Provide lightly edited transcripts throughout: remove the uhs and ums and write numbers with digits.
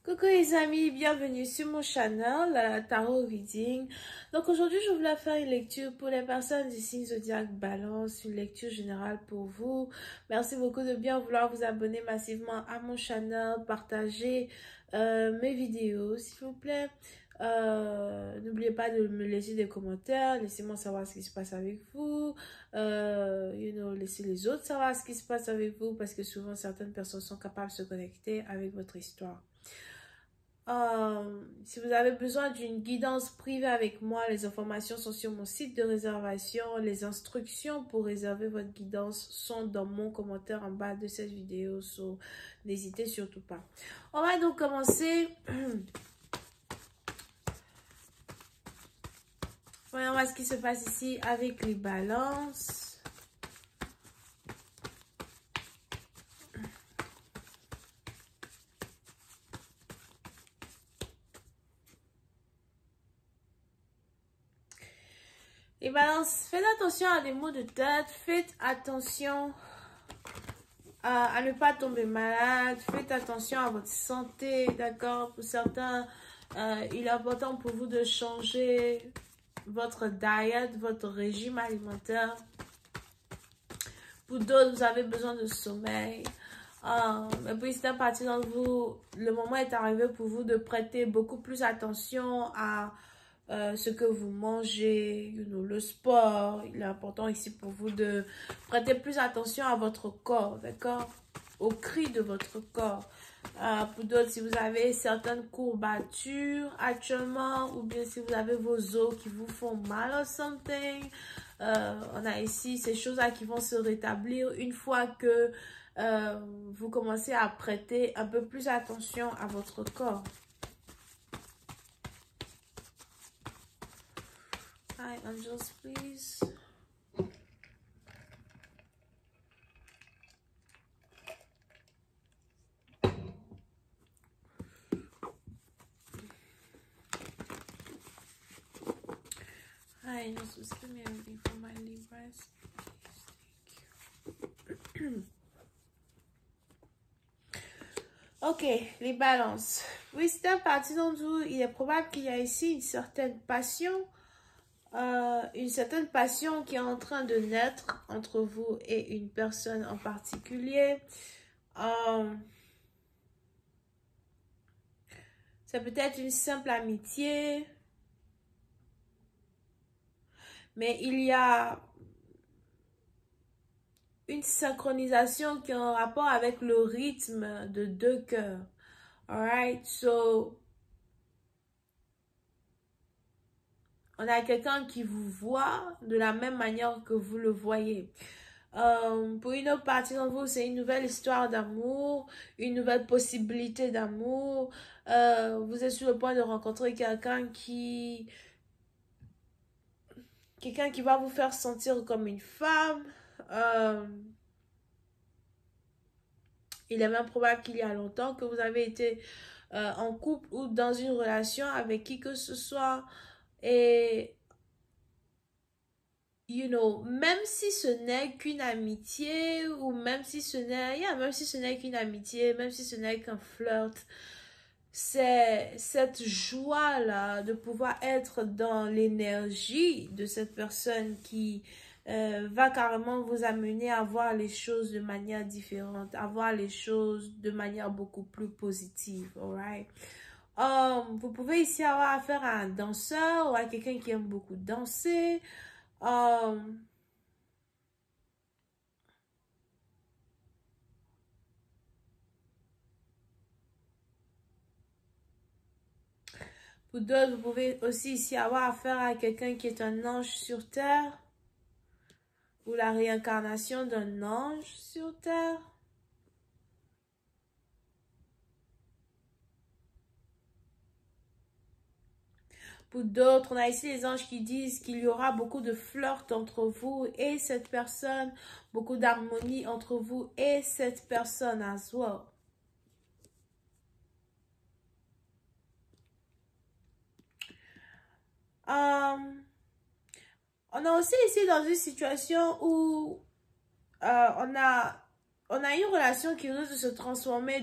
Coucou les amis, bienvenue sur mon channel Tarot Reading. Donc aujourd'hui je voulais faire une lecture pour les personnes du signe zodiaque Balance, une lecture générale pour vous. Merci beaucoup de bien vouloir vous abonner massivement à mon channel, partager mes vidéos s'il vous plaît. N'oubliez pas de me laisser des commentaires, laissez-moi savoir ce qui se passe avec vous, laissez les autres savoir ce qui se passe avec vous parce que souvent certaines personnes sont capables de se connecter avec votre histoire. Si vous avez besoin d'une guidance privée avec moi, les informations sont sur mon site de réservation. Les instructions pour réserver votre guidance sont dans mon commentaire en bas de cette vidéo. So, n'hésitez surtout pas. On va donc commencer. Voyons voir ce qui se passe ici avec les balances. Les balances, faites attention à des maux de tête, faites attention à ne pas tomber malade, faites attention à votre santé, d'accord? Pour certains, il est important pour vous de changer votre diet, votre régime alimentaire. Pour d'autres, vous avez besoin de sommeil. Mais pour certaines parties d'entre vous, le moment est arrivé pour vous de prêter beaucoup plus attention à ce que vous mangez, le sport. Il est important ici pour vous de prêter plus attention à votre corps, d'accord? Au cri de votre corps. Pour d'autres, si vous avez certaines courbatures actuellement, ou bien si vous avez vos os qui vous font mal ou something, on a ici ces choses-là qui vont se rétablir une fois que vous commencez à prêter un peu plus attention à votre corps. Hi, angels, please. Hi, angels, please give me everything for my Libras. Thank you. Ok, les balances. Oui, c'est un parti d'entre vous. Il est probable qu'il y a ici une certaine passion. Qui est en train de naître entre vous et une personne en particulier. Ça peut être une simple amitié. Mais il y a une synchronisation qui est en rapport avec le rythme de deux cœurs. Alright, so on a quelqu'un qui vous voit de la même manière que vous le voyez. Pour une autre partie d'entre vous, c'est une nouvelle histoire d'amour, une nouvelle possibilité d'amour. Vous êtes sur le point de rencontrer quelqu'un qui va vous faire sentir comme une femme. Il est même probable qu'il y a longtemps que vous avez été en couple ou dans une relation avec qui que ce soit. Et, même si ce n'est qu'une amitié, ou même si ce n'est qu'une amitié, même si ce n'est qu'un flirt, c'est cette joie-là de pouvoir être dans l'énergie de cette personne qui va carrément vous amener à voir les choses de manière différente, à voir les choses de manière beaucoup plus positive, alright? Vous pouvez ici avoir affaire à un danseur ou à quelqu'un qui aime beaucoup danser. Pour d'autres, vous pouvez aussi ici avoir affaire à quelqu'un qui est un ange sur terre ou la réincarnation d'un ange sur terre. Pour d'autres, on a ici les anges qui disent qu'il y aura beaucoup de flirt entre vous et cette personne, beaucoup d'harmonie entre vous et cette personne as well. On a aussi ici dans une situation où on a une relation qui risque de se transformer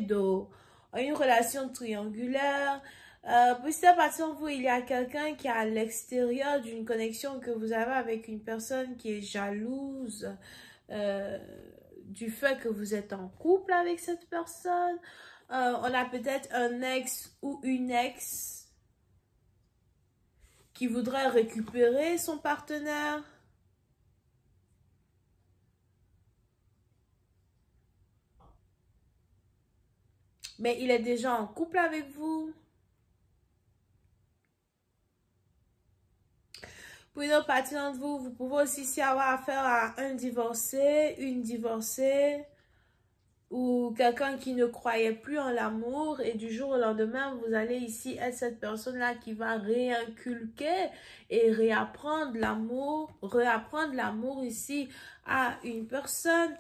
une relation triangulaire. Petit à partir de vous, il y a quelqu'un qui est à l'extérieur d'une connexion que vous avez avec une personne qui est jalouse du fait que vous êtes en couple avec cette personne. On a peut-être un ex ou une ex qui voudrait récupérer son partenaire. Mais il est déjà en couple avec vous. Pour une autre partie d'entre vous, vous pouvez aussi ici avoir affaire à un divorcé, une divorcée, ou quelqu'un qui ne croyait plus en l'amour et du jour au lendemain, vous allez ici être cette personne-là qui va réinculquer et réapprendre l'amour ici à une personne.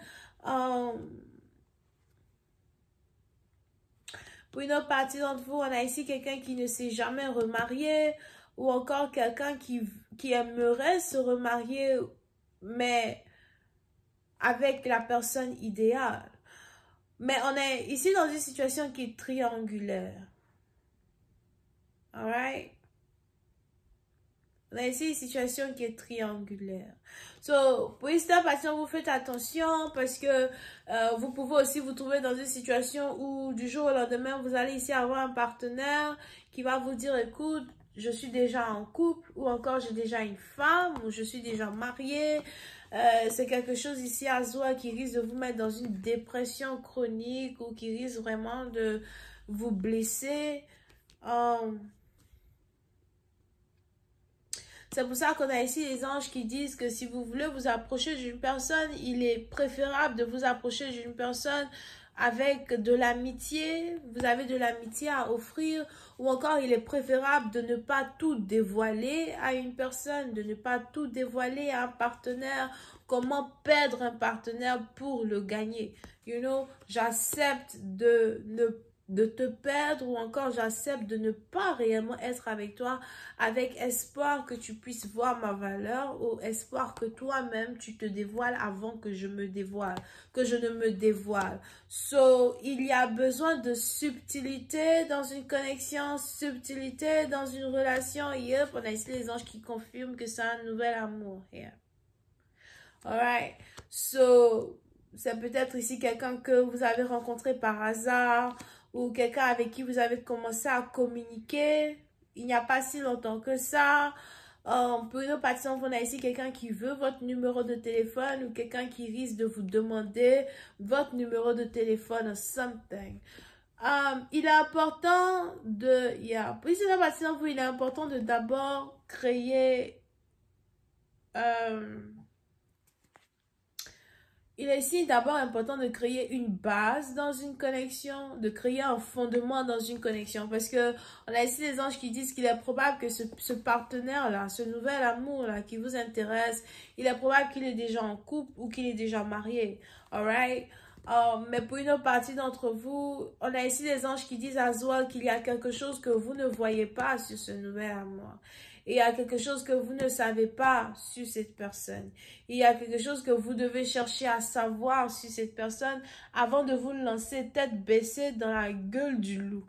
Pour une autre partie d'entre vous, on a ici quelqu'un qui ne s'est jamais remarié ou encore quelqu'un qui aimerait se remarier, mais avec la personne idéale. Mais on est ici dans une situation qui est triangulaire. Alright? On a ici une situation qui est triangulaire. So, pour cette passion, vous faites attention parce que vous pouvez aussi vous trouver dans une situation où du jour au lendemain, vous allez ici avoir un partenaire qui va vous dire, écoute, je suis déjà en couple ou encore j'ai déjà une femme ou je suis déjà mariée. C'est quelque chose ici à Zoa qui risque de vous mettre dans une dépression chronique ou qui risque vraiment de vous blesser. C'est pour ça qu'on a ici les anges qui disent que si vous voulez vous approcher d'une personne, il est préférable de vous approcher d'une personne avec de l'amitié. Vous avez de l'amitié à offrir. Ou encore, il est préférable de ne pas tout dévoiler à une personne, de ne pas tout dévoiler à un partenaire. Comment perdre un partenaire pour le gagner? You know, j'accepte de te perdre ou encore j'accepte de ne pas réellement être avec toi avec espoir que tu puisses voir ma valeur ou espoir que toi-même tu te dévoiles avant que je me dévoile, que je ne me dévoile. So, il y a besoin de subtilité dans une connexion, subtilité dans une relation. Yep, on a ici les anges qui confirment que c'est un nouvel amour. Yeah. Alright. So, c'est peut-être ici quelqu'un que vous avez rencontré par hasard ou quelqu'un avec qui vous avez commencé à communiquer il n'y a pas si longtemps que ça. Pour une autre partie, on a ici quelqu'un qui veut votre numéro de téléphone ou quelqu'un qui risque de vous demander votre numéro de téléphone ou something. Il est important de... Pour une autre partie, il est important de d'abord créer... il est ici d'abord important de créer une base dans une connexion, de créer un fondement dans une connexion. Parce que on a ici les anges qui disent qu'il est probable que ce partenaire-là, ce nouvel amour-là qui vous intéresse, il est probable qu'il est déjà en couple ou qu'il est déjà marié. Alright? Mais pour une autre partie d'entre vous, on a ici les anges qui disent à Zoal qu'il y a quelque chose que vous ne voyez pas sur ce nouvel amour. Et il y a quelque chose que vous ne savez pas sur cette personne. Il y a quelque chose que vous devez chercher à savoir sur cette personne avant de vous lancer tête baissée dans la gueule du loup.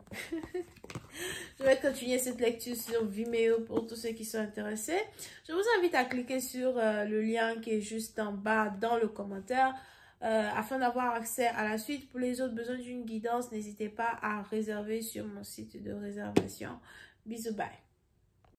Je vais continuer cette lecture sur Vimeo pour tous ceux qui sont intéressés. Je vous invite à cliquer sur le lien qui est juste en bas dans le commentaire afin d'avoir accès à la suite. Pour les autres besoins d'une guidance, n'hésitez pas à réserver sur mon site de réservation. Bisous, bye.